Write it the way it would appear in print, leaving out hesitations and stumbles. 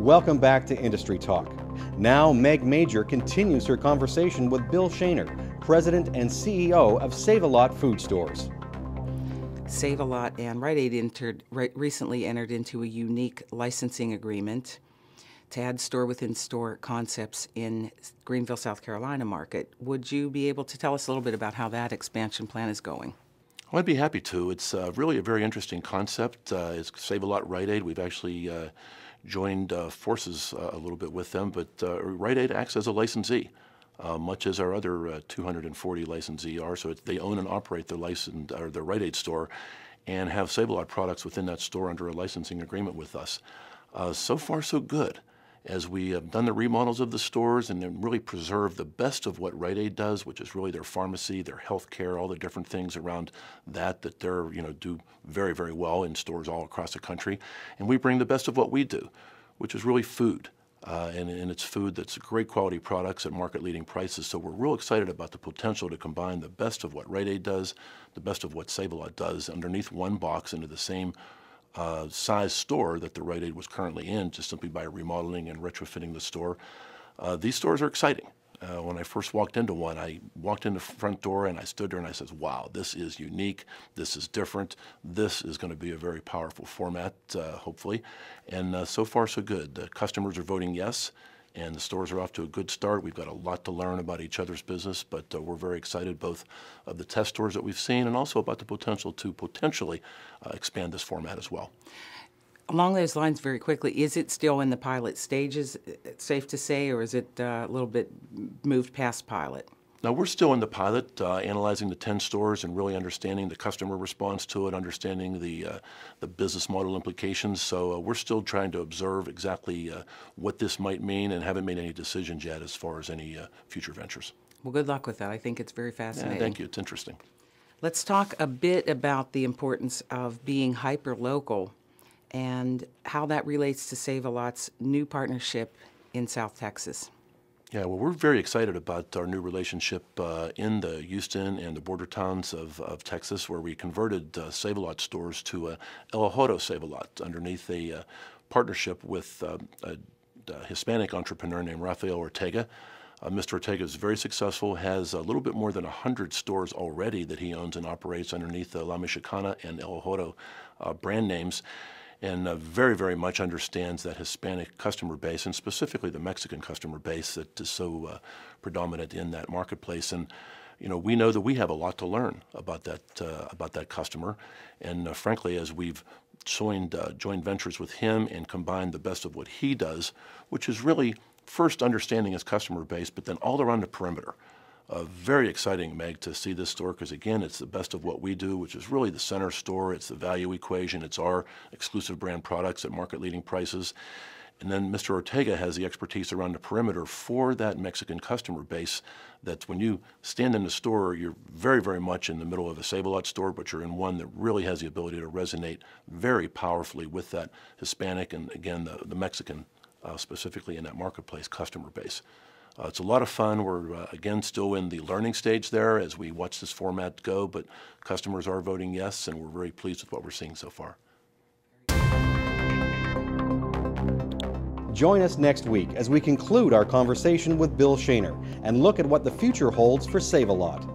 Welcome back to Industry Talk. Now Meg Major continues her conversation with Bill Shaner, President and CEO of Save-A-Lot Food Stores. Save-A-Lot and Rite Aid recently entered into a unique licensing agreement to add store-within-store concepts in Greenville, South Carolina market. Would you be able to tell us a little bit about how that expansion plan is going? Well, I'd be happy to. It's really a very interesting concept. It's Save-A-Lot Rite Aid. We've actually joined forces a little bit with them, but Rite Aid acts as a licensee, much as our other 240 licensees are. So they own and operate their their Rite Aid store, and have Save-A-Lot products within that store under a licensing agreement with us. So far, so good. As we have done the remodels of the stores and then really preserve the best of what Rite Aid does, which is really their pharmacy, their health care, all the different things around that they're, do very, very well in stores all across the country. And we bring the best of what we do, which is really food. And it's food that's great quality products at market-leading prices. So we're real excited about the potential to combine the best of what Rite Aid does, the best of what Save-A-Lot does underneath one box into the same size store that the Rite Aid was currently in, just simply by remodeling and retrofitting the store. These stores are exciting. When I first walked into one, I walked in the front door and I stood there and I said, wow, this is unique, this is different, this is going to be a very powerful format, hopefully. And so far, so good. The customers are voting yes, and the stores are off to a good start. We've got a lot to learn about each other's business, but we're very excited both of the test stores that we've seen and also about the potential to potentially expand this format as well. Along those lines, very quickly, is it still in the pilot stages, safe to say, or is it a little bit moved past pilot? Now, we're still in the pilot, analyzing the 10 stores and really understanding the customer response to it, understanding the business model implications. So we're still trying to observe exactly what this might mean and haven't made any decisions yet as far as any future ventures. Well, good luck with that. I think it's very fascinating. Yeah, thank you. It's interesting. Let's talk a bit about the importance of being hyper-local and how that relates to Save-A-Lot's new partnership in South Texas. Yeah, well, we're very excited about our new relationship in the Houston and the border towns of Texas, where we converted Save-A-Lot stores to El Ojoro Save-A-Lot underneath a partnership with a Hispanic entrepreneur named Rafael Ortega. Mr. Ortega is very successful, has a little bit more than 100 stores already that he owns and operates underneath the La Michoacana and El Ojoro brand names, and very, very much understands that Hispanic customer base, and specifically the Mexican customer base that is so predominant in that marketplace. And we know that we have a lot to learn about that customer. And frankly, as we've joined ventures with him and combined the best of what he does, which is really first understanding his customer base, but then all around the perimeter. Very exciting, Meg, to see this store because, again, it's the best of what we do, which is really the center store. It's the value equation. It's our exclusive brand products at market-leading prices. And then Mr. Ortega has the expertise around the perimeter for that Mexican customer base that when you stand in the store, you're very, very much in the middle of a Save-A-Lot store, but you're in one that really has the ability to resonate very powerfully with that Hispanic and, again, the Mexican, specifically in that marketplace customer base. It's a lot of fun. We're, again, still in the learning stage there as we watch this format go, but customers are voting yes, and we're very pleased with what we're seeing so far. Join us next week as we conclude our conversation with Bill Shaner and look at what the future holds for Save-A-Lot.